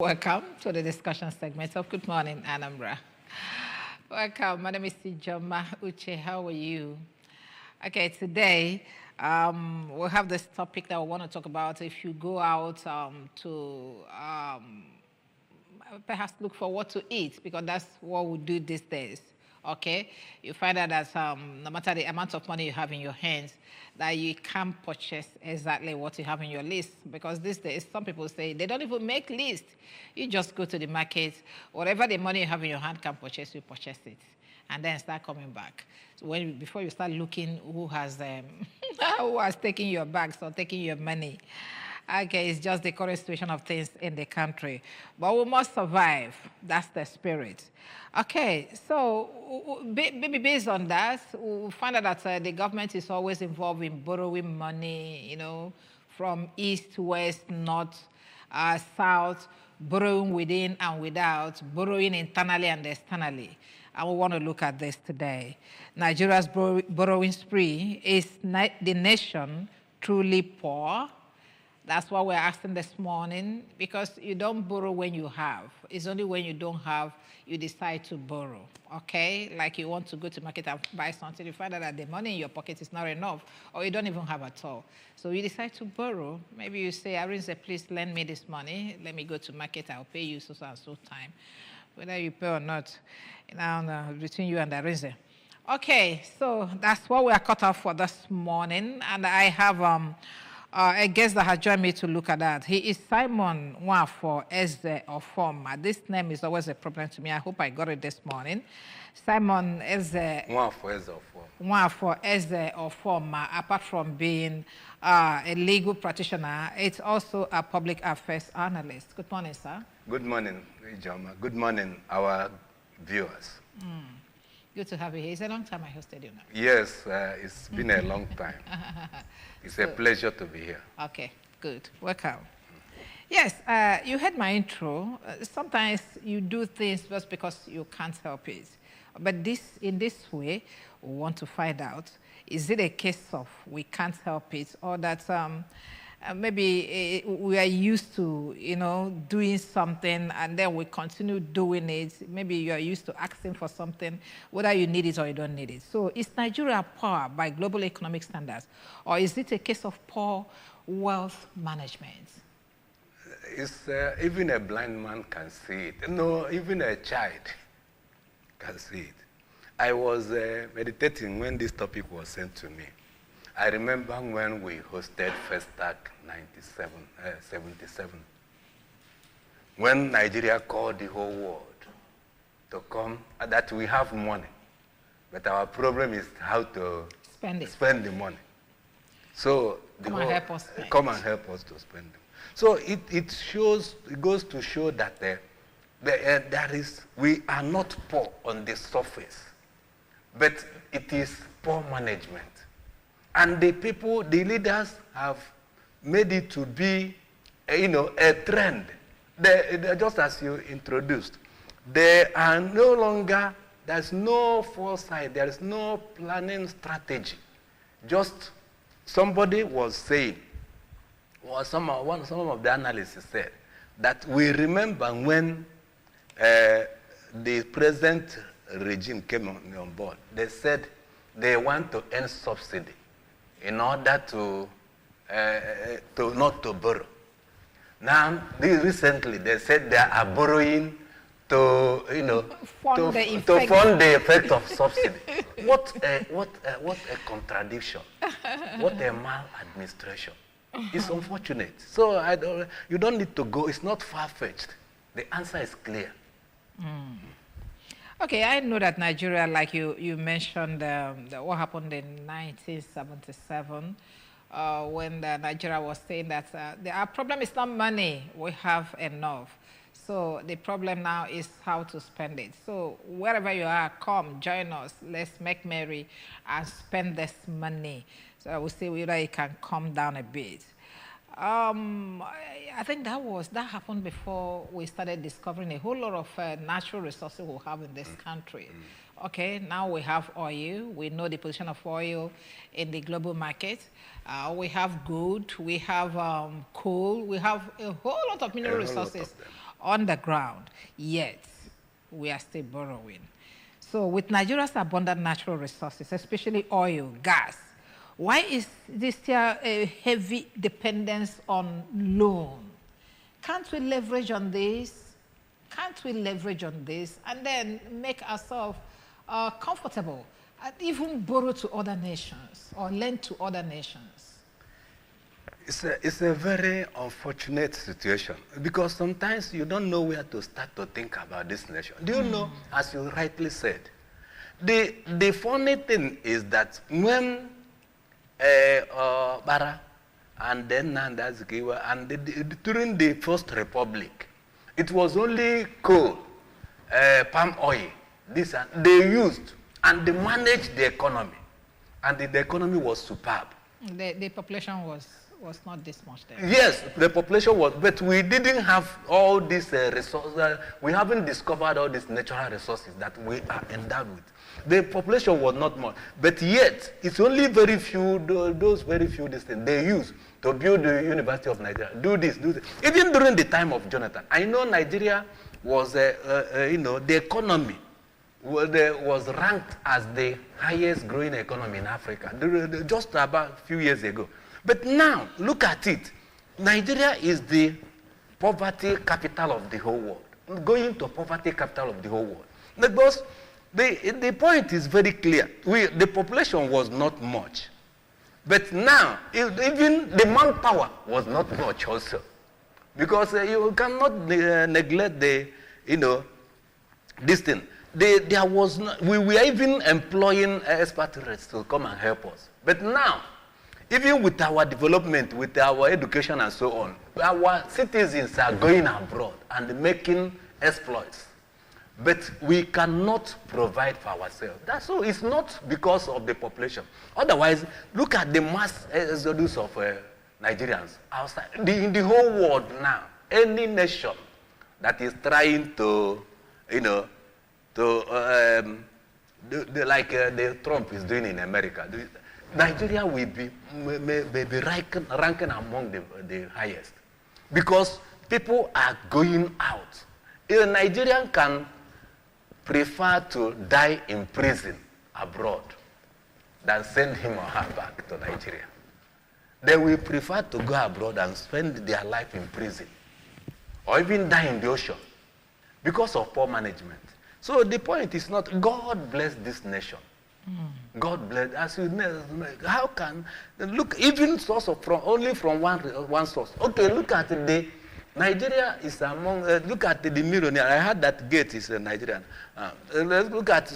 Welcome to the discussion segment of Good Morning, Anambra. Welcome. My name is Sijoma Uche. How are you? Okay, today we'll have this topic that we want to talk about. If you go out to perhaps look for what to eat, because that's what we do these days. Okay, you find out that no matter the amount of money you have in your hands, that you can't purchase exactly what you have in your list, because these days some people say they don't even make list. You just go to the market, whatever the money you have in your hand can purchase, you purchase it, and then start coming back. So before you start looking who has who has taken your bags or taking your money. Okay, it's just the current situation of things in the country. But we must survive. That's the spirit. Okay, so maybe based on that, we find out that the government is always involved in borrowing money, from east, west, north, south, borrowing within and without, borrowing internally and externally. And we want to look at this today. Nigeria's borrowing spree is the nation truly poor? That's what we're asking this morning, because you don't borrow when you have. It's only when you don't have, you decide to borrow, okay? Like you want to go to market and buy something, you find out that the money in your pocket is not enough, or you don't even have at all. So you decide to borrow. Maybe you say, Arinze, please lend me this money. Let me go to market, I'll pay you so and so time. Whether you pay or not, between you and Arinze. Okay, so that's what we are cut off for this morning, and I have a guest that has joined me to look at that. He is Simon Nwafo Eze Ofoma. This name is always a problem to me. I hope I got it this morning. Simon Eze Nwafo Eze Ofoma. Nwafo Eze Ofoma, apart from being a legal practitioner, it's also a public affairs analyst. Good morning, sir. Good morning, Ijoma. Good morning, our viewers. Good to have you here. It's a long time I hosted you now. Yes, it's been a long time. It's a pleasure to be here. Okay, good. Welcome. Yes, you heard my intro. Sometimes you do things just because you can't help it. But in this way, we want to find out, is it a case of we can't help it, or that maybe we are used to, doing something and then we continue doing it. Maybe you are used to asking for something, whether you need it or you don't need it. So is Nigeria poor by global economic standards, or is it a case of poor wealth management? It's, even a blind man can see it. No, even a child can see it. I was meditating when this topic was sent to me. I remember when we hosted Festac 77, when Nigeria called the whole world to come, that we have money, but our problem is how to spend the money. So come and help us spend. Come and help us to spend them. So it goes to show that we are not poor on the surface, but it is poor management. And the leaders have made it to be, a trend. Just as you introduced, they are no longer, there's no foresight, there is no planning strategy. Just somebody was saying, or some of the analysts said, that we remember when the present regime came on board, they said they want to end subsidy in order to not to borrow. Now, recently they said they are borrowing to fund the effect of subsidy. What a contradiction! What a maladministration! It's unfortunate. So you don't need to go. It's not far-fetched. The answer is clear. Okay, I know that Nigeria, like you mentioned, what happened in 1977, when Nigeria was saying that our problem is not money, we have enough. So the problem now is how to spend it. So wherever you are, come, join us, let's make merry and spend this money. So I would say whether it can calm down a bit. I think that happened before we started discovering a whole lot of natural resources we have in this country. Okay, now we have oil. We know the position of oil in the global market. We have gold. We have coal. We have a whole lot of mineral resources. on the ground, yet we are still borrowing. So with Nigeria's abundant natural resources, especially oil, gas, why is this still a heavy dependence on loan? Can't we leverage on this? Can't we leverage on this and then make ourselves comfortable and even borrow to other nations or lend to other nations? It's a very unfortunate situation because sometimes you don't know where to start to think about this nation. Do you know, as you rightly said, the funny thing is that when Bara and then Nanda Zikiwa and during the First Republic, it was only coal, palm oil, this and they used and they managed the economy, and the economy was superb. The population was not this much there. Yes, the population was, but we didn't have all these resources. We haven't discovered all these natural resources that we are endowed with. The population was not much, but yet it's only very few, those very few things they use to build the University of Nigeria. Do this. Even during the time of Jonathan, I know Nigeria was, the economy was ranked as the highest growing economy in Africa just about a few years ago. But now, look at it. Nigeria is the poverty capital of the whole world, going to poverty capital of the whole world. Because the point is very clear. The population was not much. But now, even the manpower was not much also. Because you cannot neglect this thing. There was no, we were even employing expatriates to come and help us. But now, even with our development, with our education and so on, our citizens are going abroad and making exploits. But we cannot provide for ourselves. That's all. It's not because of the population. Otherwise, look at the mass exodus of Nigerians outside. In the whole world now, any nation that is trying to, like the Trump is doing in America, Nigeria will be ranking among the highest because people are going out. A Nigerian can prefer to die in prison abroad than send him or her back to Nigeria. They will prefer to go abroad and spend their life in prison or even die in the ocean because of poor management. So the point is not, God bless this nation. God bless, as you know, how can, look, even source of only from one source. Okay, look at Nigeria is among, look at the millionaire. I heard that Gates is a Nigerian. Let's look at a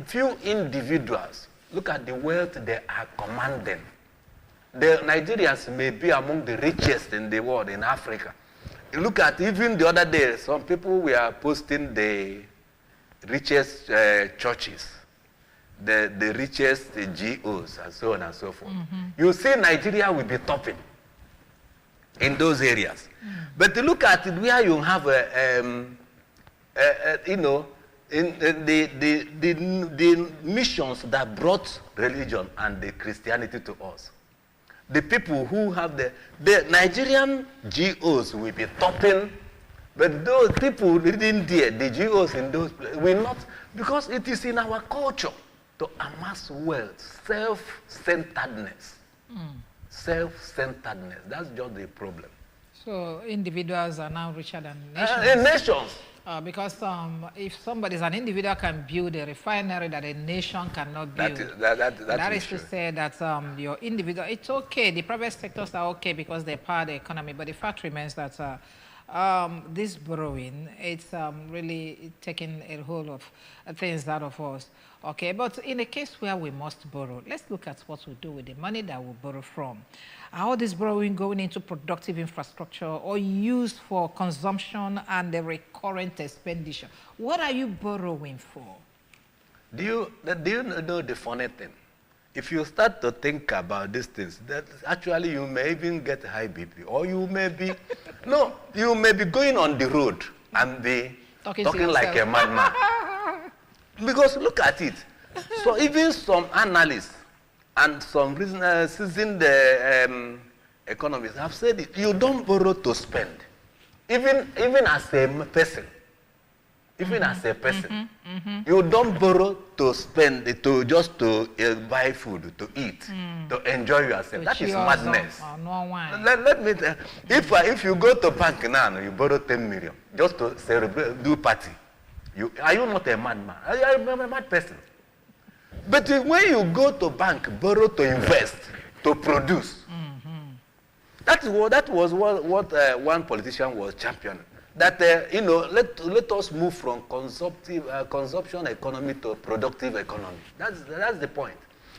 few individuals. Look at the wealth they are commanding. The Nigerians may be among the richest in the world, in Africa. Look at, even the other day, some people were posting the richest churches, the richest GOs, and so on and so forth. You see Nigeria will be topping in those areas. But look at it where you have the missions that brought religion and the Christianity to us. The people who have the Nigerian GOs will be topping, but those people didn't dare, the GOs in those places will not, because it is in our culture to amass wealth, self-centeredness. Self-centeredness, that's just the problem. So individuals are now richer than nations? Nations. Because if somebody, an individual can build a refinery that a nation cannot build. That is to say that your individual, it's okay, the private sectors are okay because they power the economy, but the fact remains that this borrowing, it's really taking a hold of things out of us. Okay, but in a case where we must borrow, let's look at what we do with the money that we borrow from. Are all this borrowing going into productive infrastructure or used for consumption and the recurrent expenditure? What are you borrowing for? Do you know the funny thing? If you start to think about these things, that actually you may even get high BP, or you may be, no, you may be going on the road and be talking like a madman. Because look at it. So even some analysts and some seasoned economists have said it. You don't borrow to spend. Even as a person, you don't borrow to spend, to just to buy food, to eat, to enjoy yourself. That is madness. Let me tell you, if you go to bank now, you borrow 10 million just to celebrate, do party. Are you not a madman? Are you a mad person? But when you go to bank, borrow to invest, to produce, that was what one politician was championing. That let us move from consumption economy to productive economy. That's the point.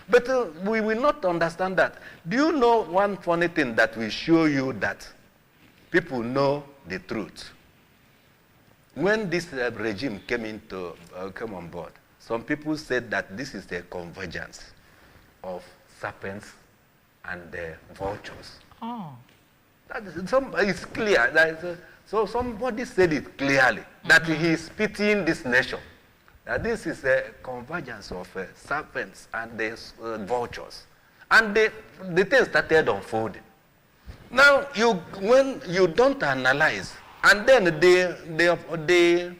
But we will not understand that. Do you know one funny thing that will show you that people know the truth? When this regime came on board, some people said that this is a convergence of serpents and vultures. Oh. It's clear. So somebody said it clearly, that he is pitying this nation. That this is a convergence of serpents and vultures. And the thing started unfolding. Now, when you don't analyze, and then the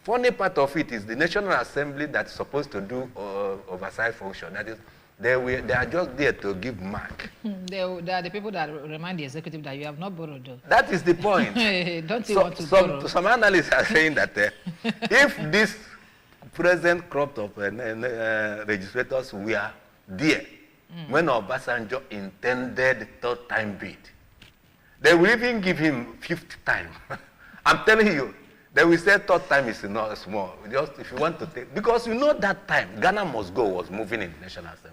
funny part of it is the National Assembly that's supposed to do oversight function. That is, they are just there to give mark. They are the people that remind the executive that you have not borrowed. Though. That is the point. Don't you want to borrow? Some analysts are saying that if this present crop of registrators were there when Obasanjo intended third time bid, they will even give him fifth time. I'm telling you, they will say third time is not small. Just if you want to take, because you know that time Ghana Must Go was moving in the National Assembly.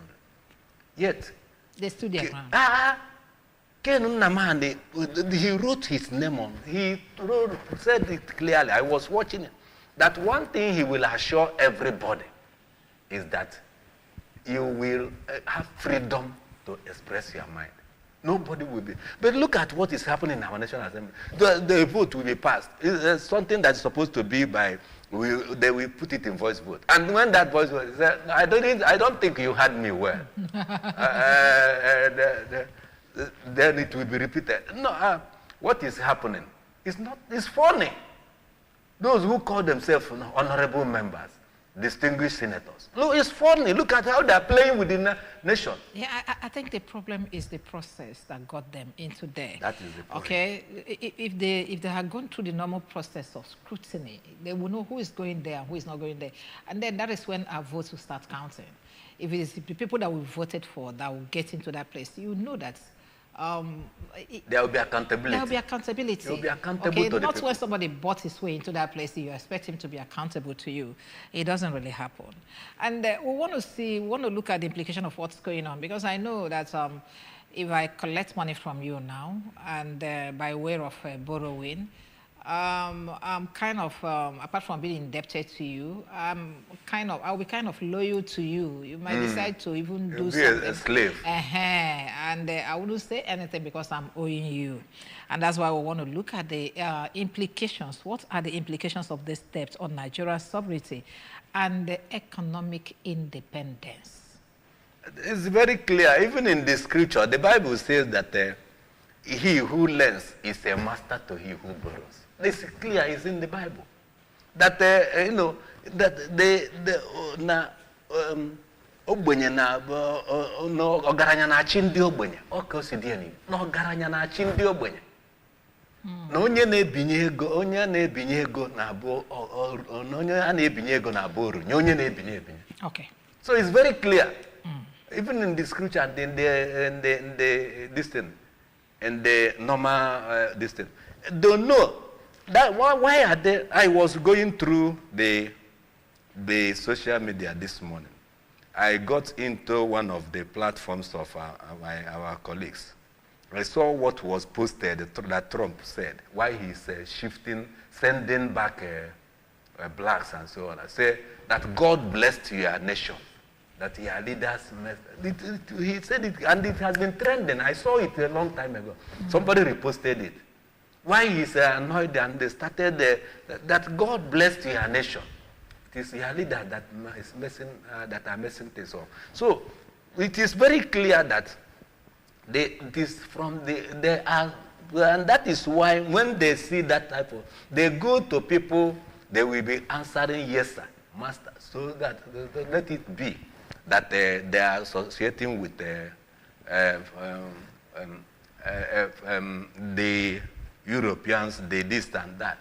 Yet they stood their ground. Ken Nnamdi, he wrote his name on. He said it clearly. I was watching it. That one thing he will assure everybody is that you will have freedom to express your mind. Nobody will be. But look at what is happening in our National Assembly. The vote will be passed. It's something that's supposed to be by, they will put it in voice vote. And when that voice vote, I don't think you heard me well. Then it will be repeated. No, what is happening? It's funny. Those who call themselves honorable members, distinguished senators. Look, it's funny. Look at how they're playing with the nation. Yeah, I think the problem is the process that got them into there. That is the point. Okay, if they had gone through the normal process of scrutiny, they will know who is going there and who is not going there. And then that is when our votes will start counting. If it is the people that we voted for that will get into that place, you know that there will be accountability. There will be accountability. There will be accountable okay, to the not people. when somebody bought his way into that place, you expect him to be accountable to you. It doesn't really happen. And we want to look at the implication of what's going on, because I know that if I collect money from you now, and by way of borrowing, I'm kind of, apart from being indebted to you, I'll be kind of loyal to you. You might decide to even do something. Be a slave. And I wouldn't say anything because I'm owing you. And that's why we want to look at the implications. What are the implications of this debt on Nigeria's sovereignty and the economic independence? It's very clear. Even in the scripture, the Bible says that he who lends is a master to he who borrows. This is clear, it's in the Bible. That, that ogbenye na ọgaranya na-achị ndị ogbenye ọ ka o si dị elu na ọgaranya na-achị ndị ogbenye na onye na-ebinye ego na-abụ onye a na-ebinye ego na-abụ oru nye onye na-ebinye ebinye. Okay. So it's very clear. Even in the scripture, in the normal this thing, don't know that why are they? I was going through the social media this morning. I got into one of the platforms of our colleagues. I saw what was posted that Trump said, why he's sending back blacks and so on. I say that God blessed your nation, that your leaders, he said it, and it has been trending. I saw it a long time ago. Somebody reposted it. Why he's annoyed, and they started that God blessed your nation. It is your leader that is messing, that are messing things up. So it is very clear that they are and that is why when they see that type of, they go to people, they will be answering yes, sir, master, so that let it be that they are associating with the Europeans, the this and that.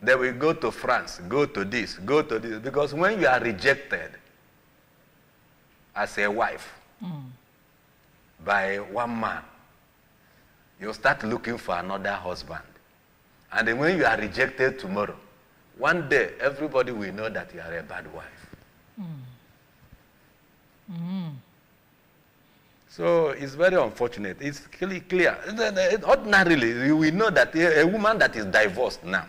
They will go to France, go to this, because when you are rejected as a wife by one man, you start looking for another husband. And then when you are rejected tomorrow, one day everybody will know that you are a bad wife. So it's very unfortunate. It's clear. Ordinarily, you will know that a woman that is divorced now,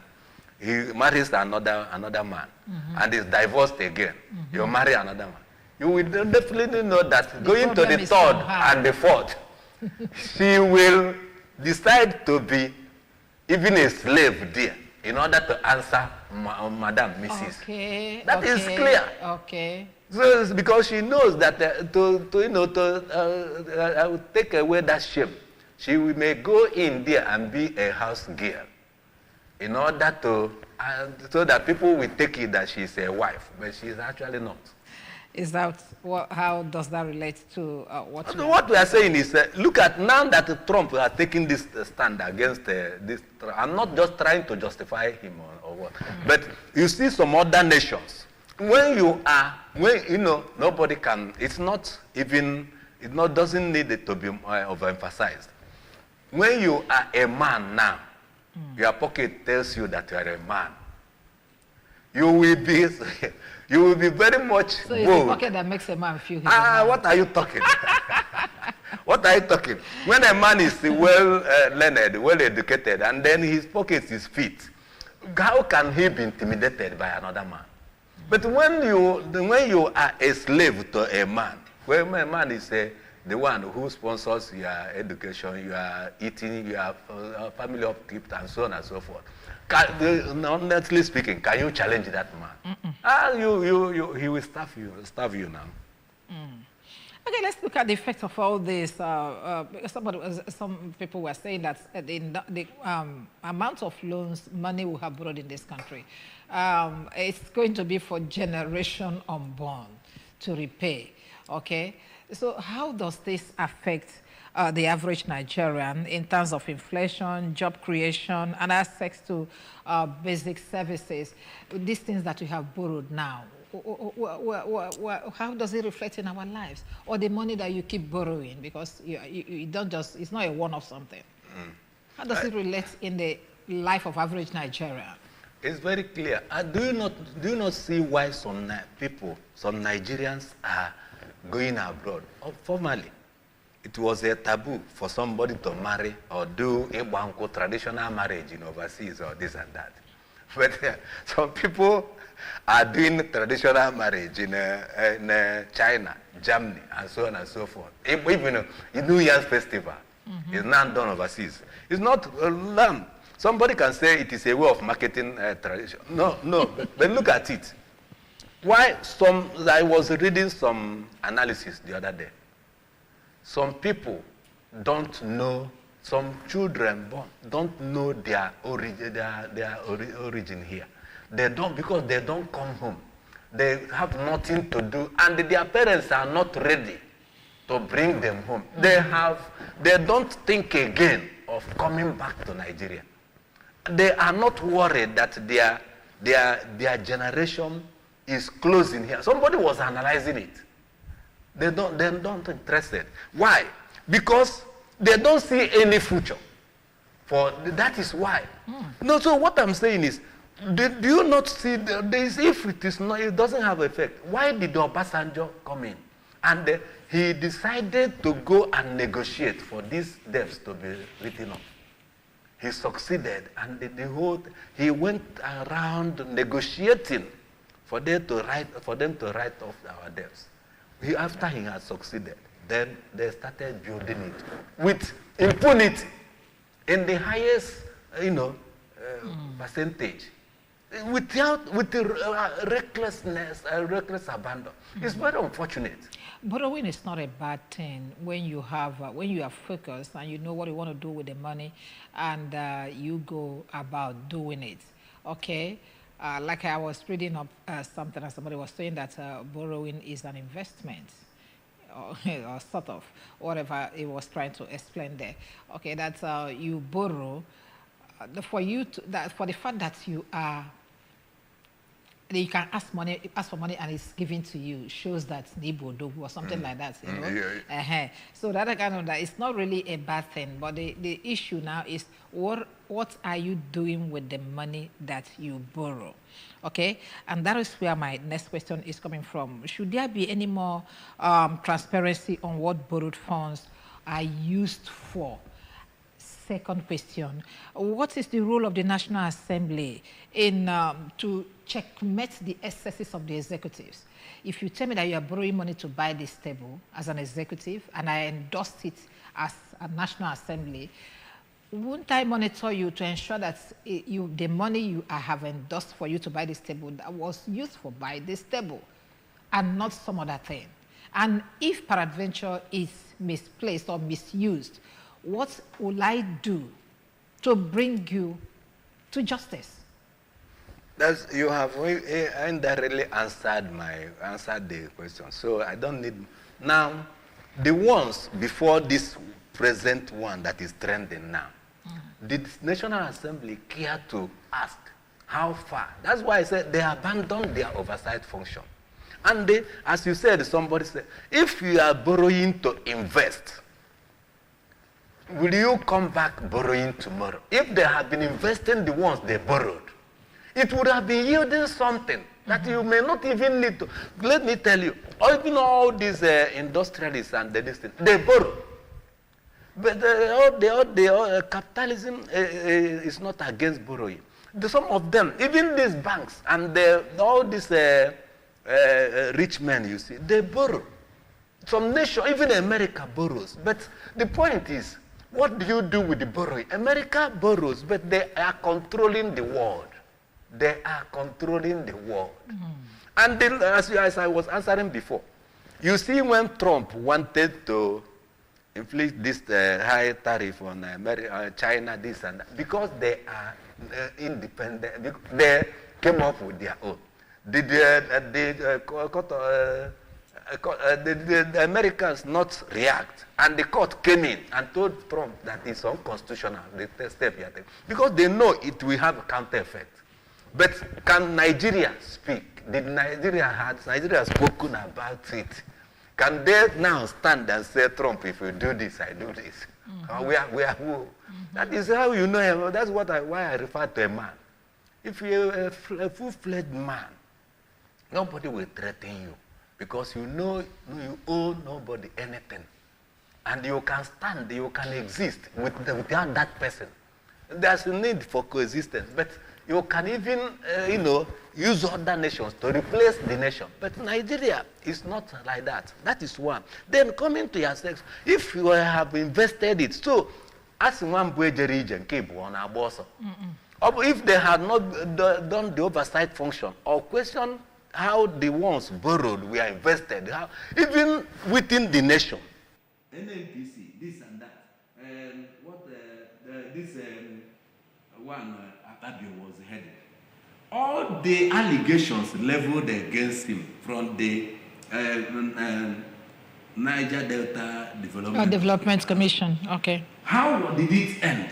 he marries another man, and is divorced again. You marry another man. You will definitely know that going to the third and the fourth, she will decide to be even a slave there in order to answer Madam, Mrs. Okay. That is clear. Okay. So it's because she knows that I will take away that shame. She may go in there and be a house girl in order to, so that people will take it that she's a wife, but she's actually not. Is that how does that relate to what? What we are saying is, look at now that Trump are taking this stand against this. I'm not just trying to justify him or what, but you see some other nations. When nobody can. It's not even. Doesn't need it to be overemphasized. When you are a man now, your pocket tells you that you are a man. You will be very much so it's the pocket that makes a man feel he's a man. What are you talking? What are you talking? When a man is well learned, well educated, and then his pocket is fit, how can he be intimidated by another man? But when you are a slave to a man, when a man is the one who sponsors your education, your eating, your family upkeep, and so on and so forth. Honestly speaking, can you challenge that man? He will starve you now. Okay, let's look at the effect of all this. Some people were saying that the amount of loans money we have borrowed in this country, it's going to be for generation unborn to repay. Okay, so how does this affect the average Nigerian in terms of inflation, job creation, and access to basic services? These things that we have borrowed now, how does it reflect in our lives? Or the money that you keep borrowing, because you don't just, it's not a one-off something. How does it relate in the life of average Nigerian? It's very clear. Do you not see why some Nigerians are going abroad? Formerly, it was a taboo for somebody to marry or do a traditional marriage in overseas or this and that. But some people are doing traditional marriage in China, Germany, and so on and so forth. Even in New Year's festival is now done overseas. It's not learned. Somebody can say it is a way of marketing tradition. No, but look at it. I was reading some analysis the other day. Some people don't know, some children don't know their origin here. They don't, because they don't come home. They have nothing to do, and their parents are not ready to bring them home. They don't think again of coming back to Nigeria. They are not worried that their generation is closing here. Somebody was analyzing it. They don't interested. Why? Because they don't see any future. That is why. No, so what I'm saying is, do you not see if it doesn't have effect? Why did Obasanjo come in? And he decided to go and negotiate for these debts to be written off. He succeeded, and he went around negotiating for them to write off our debts. After he had succeeded, then they started building it with impunity in the highest, percentage. with the recklessness, reckless abandon. It's very unfortunate. Borrowing is not a bad thing when you have when you are focused and you know what you want to do with the money, and you go about doing it. Okay, like I was reading up something, and somebody was saying that borrowing is an investment. Or sort of whatever it was trying to explain there. Okay, that's you borrow for you to, that for the fact that you are, you can ask for money and it's given to you, shows that nibodo or something like that, you know. Yeah. So that kind of that, it's not really a bad thing, but the issue now is what are you doing with the money that you borrow? Okay, and that is where my next question is coming from. Should there be any more transparency on what borrowed funds are used for? Second question, what is the role of the National Assembly in to checkmate the excesses of the executives? If you tell me that you are borrowing money to buy this table as an executive and I endorsed it as a National Assembly, wouldn't I monitor you to ensure that the money you have endorsed for you to buy this table that was used for buy this table and not some other thing? And if peradventure is misplaced or misused, what will I do to bring you to justice? You have indirectly answered the question. So I don't need now the ones before this present one that is trending now. Did National Assembly care to ask how far? That's why I said they abandoned their oversight function. And they, as you said, somebody said, if you are borrowing to invest, will you come back borrowing tomorrow? If they have been investing the ones they borrowed, it would have been yielding something that you may not even need to. Let me tell you, even all these industrialists and this thing, they borrow. But capitalism is not against borrowing. Some of them, even these banks and all these rich men, you see, they borrow. Some nation, even America borrows. But the point is, what do you do with the borrowing? America borrows, but they are controlling the world. They are controlling the world. And then, as I was answering before, you see when Trump wanted to inflict this high tariff on China, this and that, because they are independent, they came up with their own. The Americans not react, and the court came in and told Trump that it's unconstitutional, the step you are taking, because they know it will have a counter effect. But can Nigeria speak? Did Nigeria spoken about it? Can they now stand and say, Trump, if you do this, I do this? We are who? That is how you know him. That's why I refer to a man. If you're a full-fledged man, nobody will threaten you, because you know you owe nobody anything. And you can stand, you can exist without that person. There's a need for coexistence, but you can even, use other nations to replace the nation. But Nigeria is not like that. That is one. Then coming to your sex, if you have invested it, so as one region keep on our boss, if they had not done the oversight function or question how the ones borrowed were invested, even within the nation. NNPC, this and that, this one Atabio was headed. All the allegations leveled against him from the Niger Delta Development Commission. Okay. How did it end?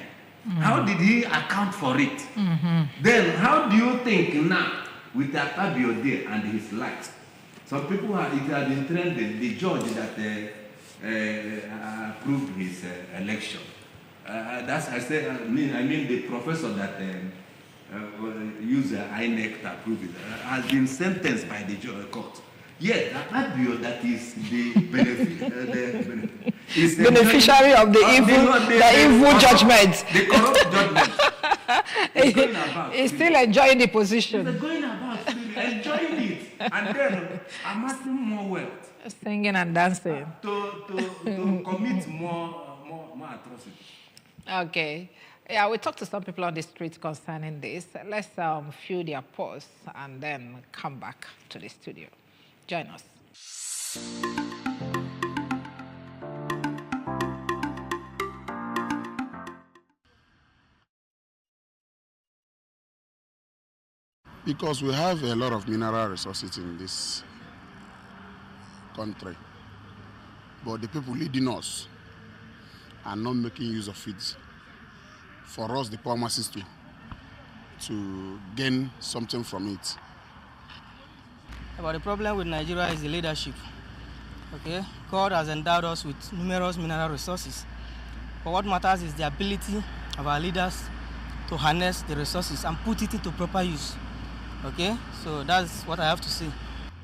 How did he account for it? Then how do you think now with Atabio there and his likes? Some people it had been trending. The judge that approved his election. That's I mean the professor that used INEC to approve it has been sentenced by the court. Yet Atabio, that is the beneficiary of the evil judgment. The corrupt judgment. He's still enjoying the position. He's going about enjoying it, and then amassing more wealth. Singing and dancing. To commit more atrocities. Okay. Yeah, we talked to some people on the street concerning this. Let's fill their posts and then come back to the studio. Join us. Because we have a lot of mineral resources in this country, but the people leading us are not making use of it. For us, the poor masses, to gain something from it. But the problem with Nigeria is the leadership. Okay, God has endowed us with numerous mineral resources, but what matters is the ability of our leaders to harness the resources and put it into proper use. Okay, so that's what I have to say.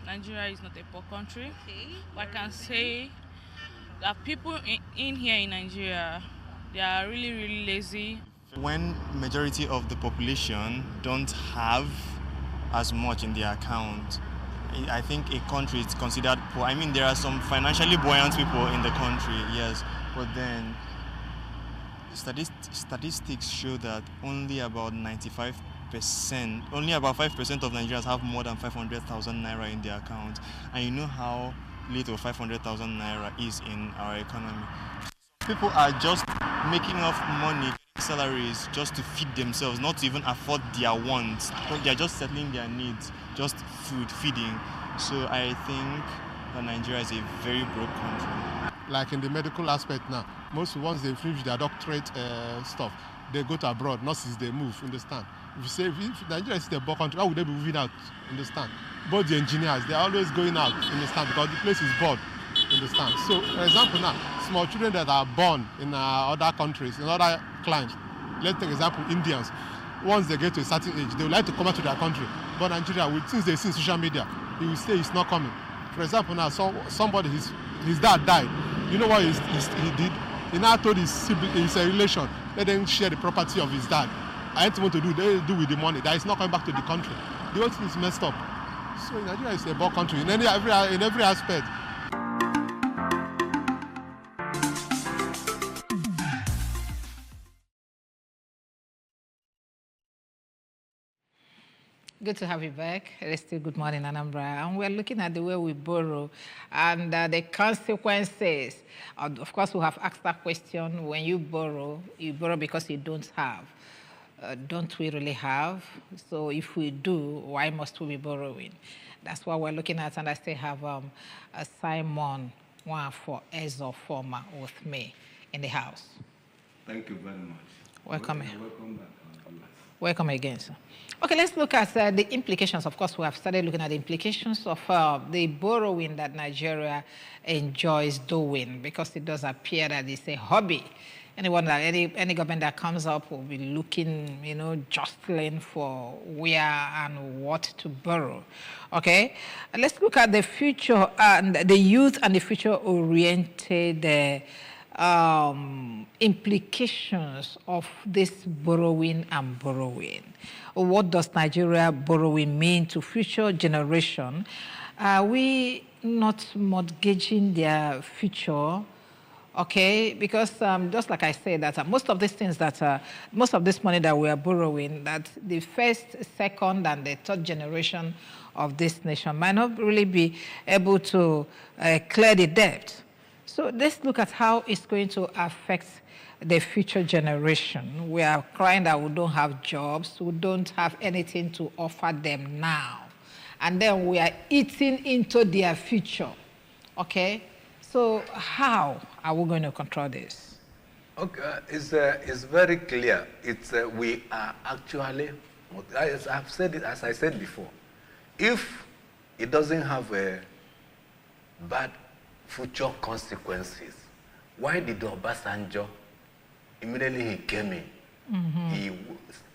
Nigeria is not a poor country. Okay. But I can say that people in here in Nigeria, they are really, really lazy. When majority of the population don't have as much in their account, I think a country is considered poor. I mean, there are some financially buoyant people in the country, yes, but then statistics show that only about 5% of Nigerians have more than 500,000 naira in their account. And you know how little 500,000 naira is in our economy. People are just making enough money, salaries, just to feed themselves, not to even afford their wants. They're just settling their needs, just food, feeding. So I think that Nigeria is a very broke country. Like in the medical aspect now, most once they finish their doctorate stuff, they go to abroad, not since they move, understand? If you say, if Nigeria is a poor country, how would they be moving out, understand? Both the engineers, they're always going out, understand, because the place is bored, understand? So, for example now, small children that are born in other countries, in other climes, let's take example, Indians, once they get to a certain age, they would like to come back to their country. But Nigeria, since they see social media, he will say he's not coming. For example now, somebody, his dad died. You know what he did? He now told his relation, let them share the property of his dad. Anything want to do, they do with the money. That is not coming back to the country. The whole thing is messed up. So Nigeria is a poor country in every aspect. Good to have you back. It is still Good Morning, Anambra. And we're looking at the way we borrow and the consequences. Of course, we have asked that question. When you borrow because you don't have. Don't we really have? So if we do, why must we be borrowing? That's what we're looking at. And I still have Simon for Ezo Former with me in the house. Thank you very much. Welcome. Welcome back. Welcome again, sir. Okay, let's look at the implications. Of course, we have started looking at the implications of the borrowing that Nigeria enjoys doing, because it does appear that it's a hobby. Any government that comes up will be looking, jostling for where and what to borrow. Okay, let's look at the future and the youth and the future-oriented implications of this borrowing and borrowing. What does Nigeria borrowing mean to future generation? Are we not mortgaging their future? Okay, because just like I said, that most of these things most of this money that we are borrowing, that the first, second, and the third generation of this nation might not really be able to clear the debt. So let's look at how it's going to affect the future generation. We are crying that we don't have jobs, we don't have anything to offer them now. And then we are eating into their future, okay? So how are we going to control this? Okay, it's very clear. We are actually, as I said before, if it doesn't have a bad future consequences, why did Obasanjo, immediately he came in, he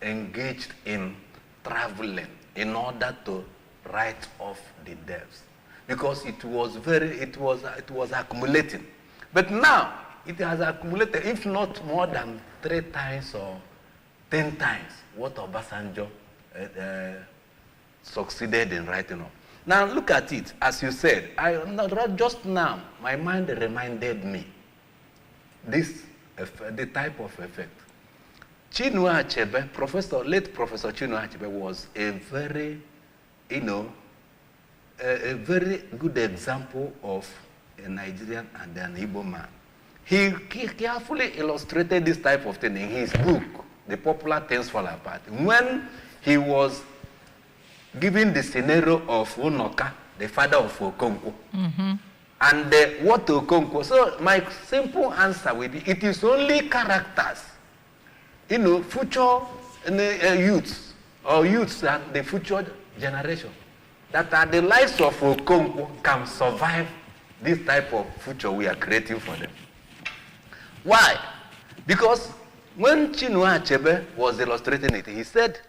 engaged in traveling in order to write off the debts? Because it was accumulating. But now it has accumulated, if not more than 3 times or 10 times what Obasanjo succeeded in writing off. Now look at it, as you said, just now, my mind reminded me the type of effect. Chinua Achebe, late Professor Chinua Achebe was a very, a very good example of a Nigerian and an Igbo man. He carefully illustrated this type of thing in his book, The Popular Things Fall Apart, when he was giving the scenario of Unoka, the father of Okonkwo. And what Okonkwo. So my simple answer will be, it is only characters, future youths, or youths and the future generation, that are the likes of Okonkwo can survive this type of future we are creating for them. Why? Because when Chinua Achebe was illustrating it, he said,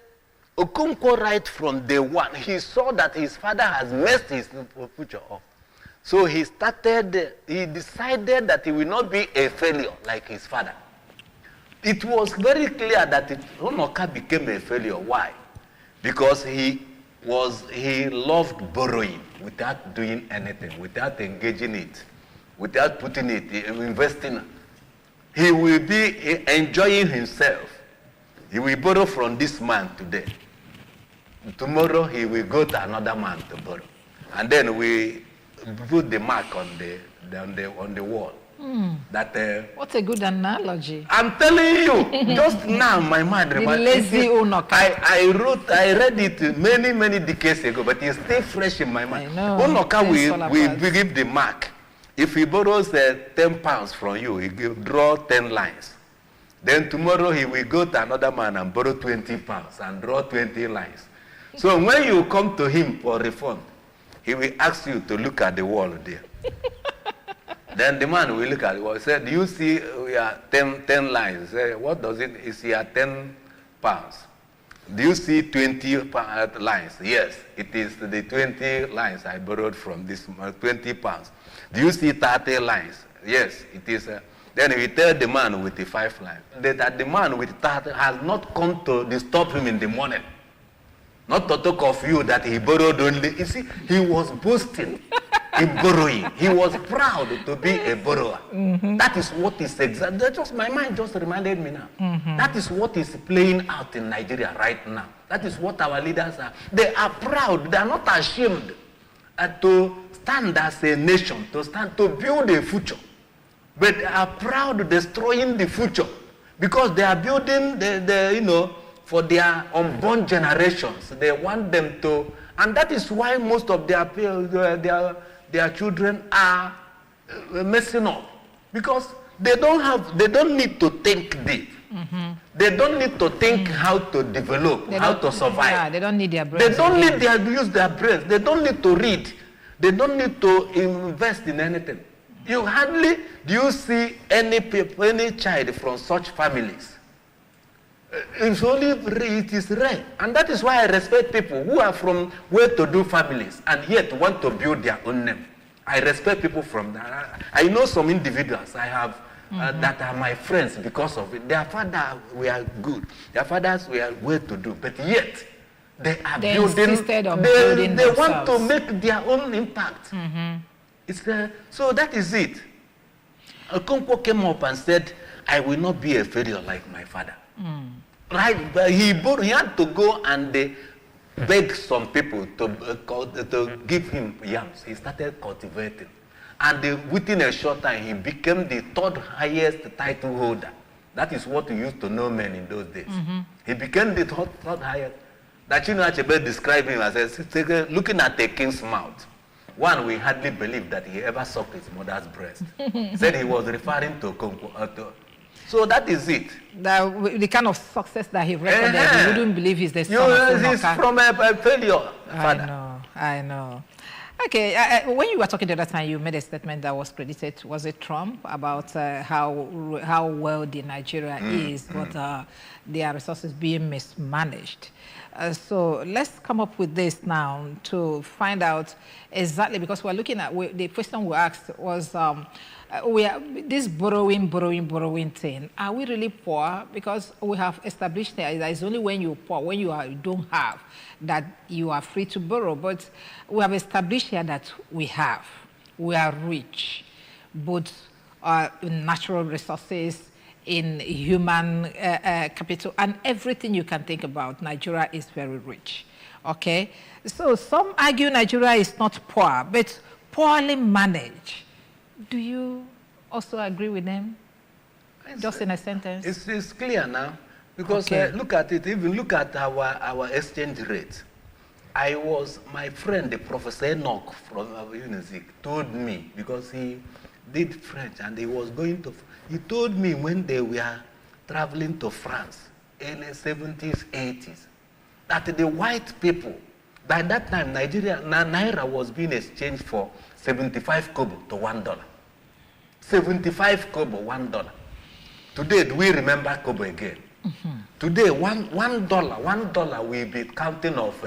Okonkwo right from day one, he saw that his father has messed his future up. So he decided that he will not be a failure like his father. It was very clear that Unoka became a failure. Why? Because he loved borrowing without doing anything, without engaging it, without putting it, investing. He will be enjoying himself. He will borrow from this man today. Tomorrow he will go to another man to borrow. And then we put the mark on the wall. That what a good analogy. I'm telling you, just now my mind reminded me. Lazy Unoka. I read it many decades ago, but it's still fresh in my mind. Unoka will give the mark. If he borrows 10 pounds from you, he will draw 10 lines. Then tomorrow he will go to another man and borrow 20 pounds and draw 20 lines. So when you come to him for refund, he will ask you to look at the wall there. Then the man will look at the wall. He said, do you see we are 10 lines? Say, what does it? Is here 10 pounds? Do you see 20 lines? Yes, it is the 20 lines I borrowed from this 20 pounds. Do you see 30 lines? Yes, it is. Then we tell the man with the 5 lines that the man with 30 has not come to disturb him in the morning. Not to talk of you that he borrowed only. You see, he was boasting in borrowing. He was proud to be a borrower. That is what is exactly. My mind just reminded me now. That is what is playing out in Nigeria right now. That is what our leaders are. They are proud. They are not ashamed to stand as a nation, to build a future. But they are proud of destroying the future because they are building for their unborn generations. They want them to, and that is why most of their children are messing up, because they don't need to think deep. They don't need to think how to develop, how to survive. Yeah, they don't need their brains. They don't need to use their brains. They don't need to read. They don't need to invest in anything. You hardly do you see any child from such families. It is rare. And that is why I respect people who are from well-to-do families and yet want to build their own name. I respect people from that. I know some individuals I have that are my friends because of it. Their fathers were good. Their fathers were well-to-do. But yet, they are building. They want to make their own impact. So that is it. Okonkwo came up and said, I will not be a failure like my father. Right? But he had to go and beg some people to give him yams. He started cultivating. And within a short time, he became the 3rd highest title holder. That is what we used to know men in those days. He became the 3rd highest. That Chinua Achebe described him as looking at a king's mouth. One, we hardly believe that he ever sucked his mother's breast. Said he was referring to Okonkwo. So that is it. The kind of success that he recorded, you wouldn't believe he's the son of Unoka. He's from a failure, father. I know. Okay, when you were talking the other time, you made a statement that was credited, was it Trump, about how wealthy Nigeria is, but their resources being mismanaged. So let's come up with this now to find out exactly, because we're looking at, the question we asked was, this borrowing thing, are we really poor? Because we have established that it's only when you're poor, when you don't have, that you are free to borrow. But we have established here that we are rich, both in natural resources, in human capital and everything you can think about. Nigeria is very rich. Okay? So some argue Nigeria is not poor, but poorly managed. Do you also agree with them? Just in a sentence. It's clear now, because look at it, even look at our exchange rate. My friend, the Professor Enoch from UNIZIC, told me, because he did French and he was going to, he told me when they were traveling to France, early 70s, 80s, that the white people, by that time, Naira was being exchanged for 75 kobo to $1. 75 kobo, $1. Today, do we remember kobo again? Mm-hmm. Today, $1 will be counting of,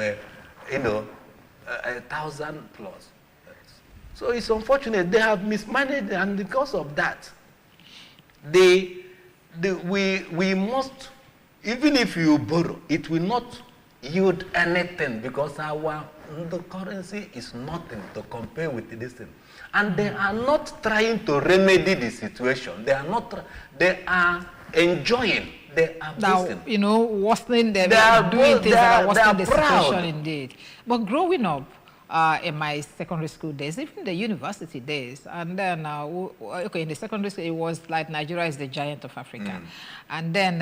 1,000 plus. So it's unfortunate they have mismanaged, and because of that, we must, even if you borrow, it will not yield anything, because the currency is nothing to compare with this thing. And they are not trying to remedy the situation. They are enjoying. They are boasting. Worsening them, doing things that are worsening the situation indeed. But growing up in my secondary school days, even the university days, and then, in the secondary school, it was like Nigeria is the giant of Africa. And then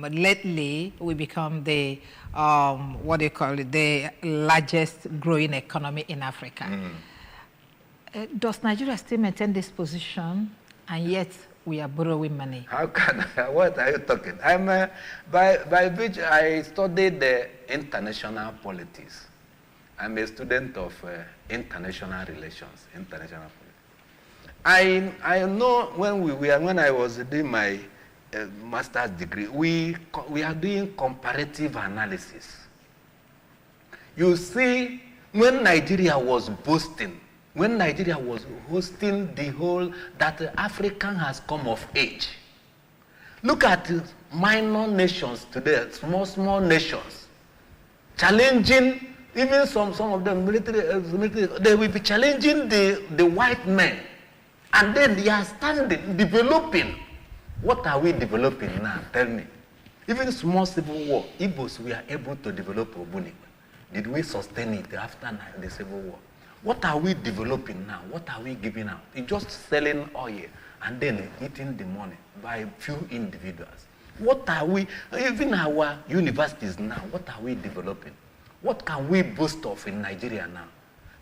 lately, we become the, the largest growing economy in Africa. Does Nigeria still maintain this position, and yet we are borrowing money? How can what are you talking? By which I studied international politics. I'm a student of international relations, international politics. I know when I was doing my master's degree, we are doing comparative analysis. You see, when Nigeria was boasting, when Nigeria was hosting the whole, that African has come of age. Look at minor nations today, small nations, challenging, even some of them military, they will be challenging the white men. And then they are standing, developing. What are we developing now? Tell me. Even small civil war, Igbos, we are able to develop Ogbunigba. Did we sustain it after the civil war? What are we developing now? What are we giving out? It's just selling oil and then eating the money by few individuals. What are we, even our universities now, what are we developing? What can we boast of in Nigeria now?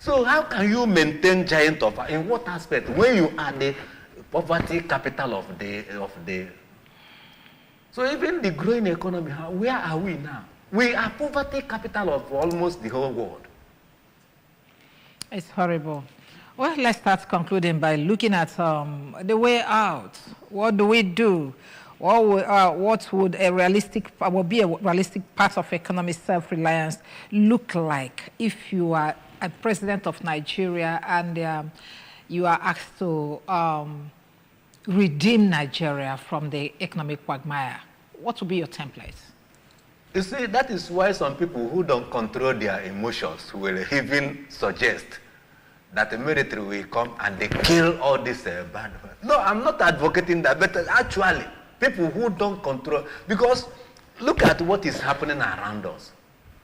So how can you maintain giant of, in what aspect? When you are the poverty capital of the, so even the growing economy, where are we now? We are poverty capital of almost the whole world. It's horrible. Well, let's start concluding by looking at the way out. What do we do? What would a realistic, would be a realistic path of economic self-reliance look like if you are a president of Nigeria and you are asked to redeem Nigeria from the economic quagmire? What would be your template? You see, that is why some people who don't control their emotions will even suggest that the military will come and they kill all this bad. No, I'm not advocating that, but actually, people who don't control, because look at what is happening around us,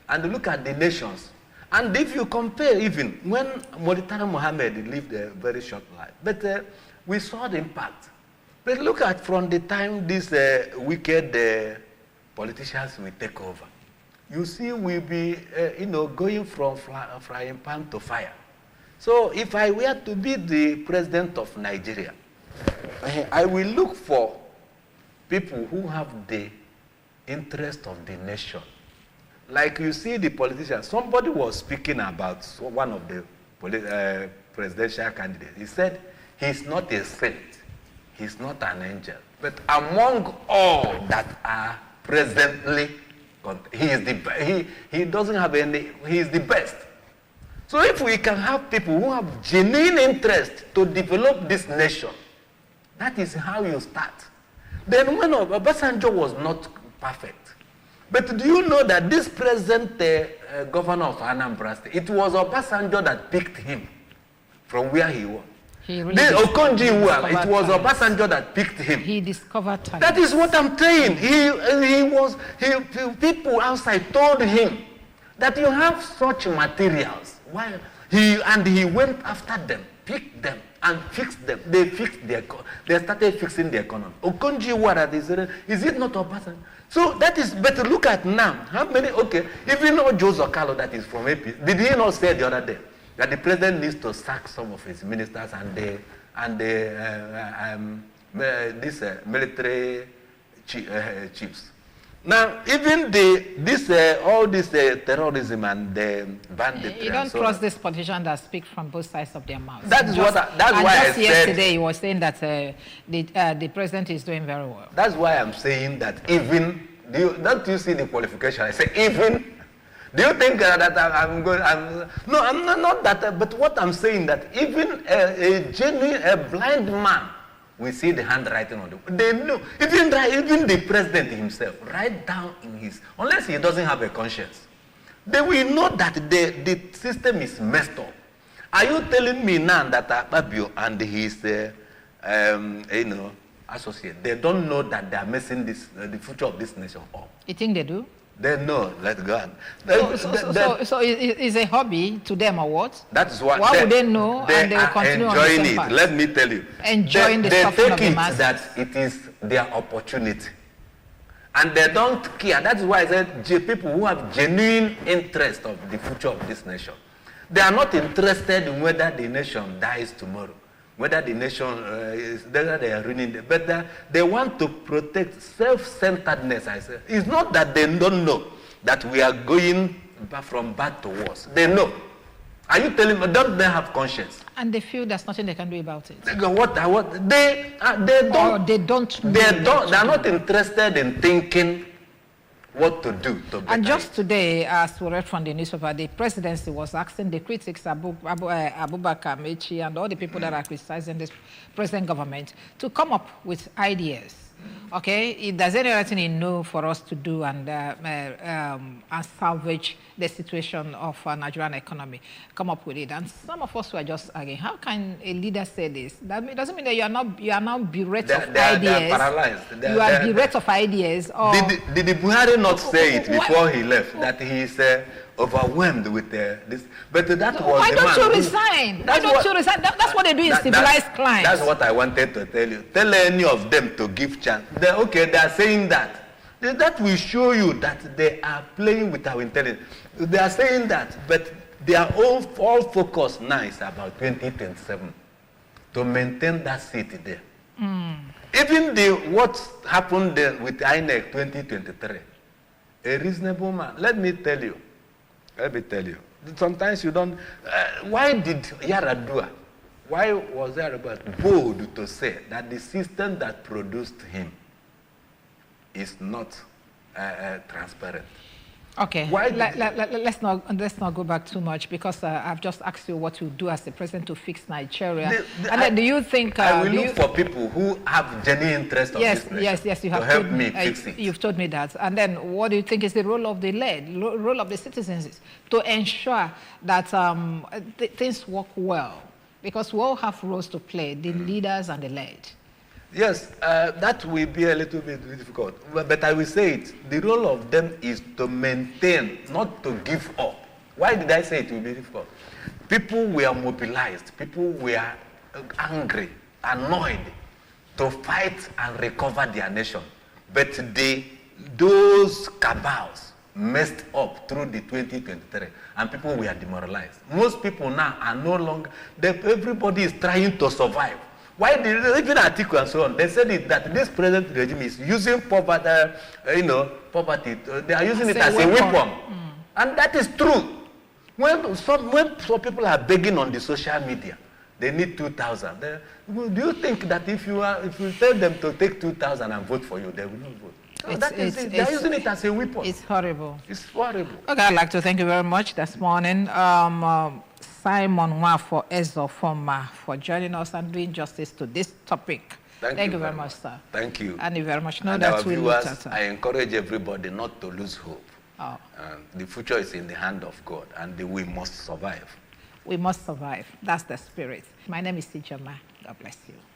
and look at the nations. And if you compare, even when Murtala Mohammed lived a very short life, but we saw the impact. But look at from the time these wicked politicians will take over. You see, we'll be, going from frying pan to fire. So if I were to be the president of Nigeria, I will look for people who have the interest of the nation. Like you see the politicians, somebody was speaking about one of the presidential candidates. He said, he's not a saint, he's not an angel, but among all that are presently, he doesn't have any, he is the best. So if we can have people who have genuine interest to develop this nation, that is how you start. Then when Obasanjo was not perfect, but do you know that this present governor of Anambra State, it was Obasanjo that picked him from where he was. Okonjo-Iweala, it was Obasanjo that picked him. He discovered talent. That is what I'm saying. People outside told him that you have such materials. Why? He went after them, picked them, and fixed them. They started fixing the economy. Okonjo-Iweala, is it not Obasanjo? So that is better. Look at now. How many? Okay, even Ojo Zokalo that is from AP, did he not say the other day that the president needs to sack some of his ministers and military chiefs? Now, even all this terrorism and the banditry. You don't trust this politician that speak from both sides of their mouths. That's why I said. Yesterday, he was saying that the president is doing very well. That's why I'm saying that even. Don't you see the qualification? I say even. Do you think that I'm going? No, I'm not that. But what I'm saying that even a blind man. We see the handwriting on the. They know. Even the president himself, write down in his. Unless he doesn't have a conscience, they will know that the system is messed up. Are you telling me now that Akpabio and his, associate, they don't know that they are messing the future of this nation up? You think they do? They know. Let's go on. So it's a hobby to them or what? That's what. Why would they know and they will continue enjoying on the same it? path? Let me tell you. Enjoying the suffering of the masses. They take it that it is their opportunity, and they don't care. That's why I said people who have genuine interest of the future of this nation, they are not interested in whether the nation dies tomorrow, whether the nation whether they are ruining it, but they want to protect self-centeredness. I say it's not that they don't know that we are going from bad to worse. They know. Are you telling me? Don't they have conscience? And they feel there's nothing they can do about it. They go, what? They don't. Or they don't. They are not interested in thinking what to do to better And just it. today, as we read from the newspaper, the presidency was asking the critics, Abubakar Mechi, and all the people that are criticizing this present government, to come up with ideas. Okay, if there's anything you know for us to do and salvage the situation of Nigerian economy, come up with it. And some of us were just arguing, how can a leader say this? That doesn't mean that you are not bereft of ideas. They are paralyzed. You are bereft of ideas. Or did the Buhari not say it before he left that he is overwhelmed with this? But that was why the don't man you resign? Why don't you resign? That's what they do in civilized climes. That's what I wanted to tell you. Tell any of them to give chance. They are saying that. That will show you that they are playing with our intelligence. They are saying that, but their all focus now is about 2027 to maintain that seat there. Even what happened there with INEC 2023, a reasonable man. Let me tell you. Sometimes you don't. Why did Yaradua? Why was Yaradua bold to say that the system that produced him is not transparent? Okay. Let's not go back too much because I've just asked you what you do as the president to fix Nigeria. Do you think I will look for people who have genuine interest of this nation yes, you have to help me fix it. You've told me that. And then what do you think is the role of the role of the citizens to ensure that things work well? Because we all have roles to play, the leaders and the led. Yes, that will be a little bit difficult. But I will say it. The role of them is to maintain, not to give up. Why did I say it will be difficult? People were mobilized. People were angry, annoyed to fight and recover their nation. But those cabals messed up through the 2023 and people were demoralized. Most people now are no longer, everybody is trying to survive. Why did even Atiku and so on? They said that this present regime is using poverty. They are using it as a weapon, and that is true. When some people are begging on the social media, they need 2,000. Do you think that if you tell them to take 2,000 and vote for you, they will not vote? They are using it as a weapon. It's horrible. It's horrible. Okay, I'd like to thank you very much this morning. Simon Nwafo Ezofoma for joining us and doing justice to this topic. Thank you very much, sir. Thank you. And you very much. And our viewers, I encourage everybody not to lose hope. Oh. The future is in the hand of God, and we must survive. We must survive. That's the spirit. My name is Ijoma. God bless you.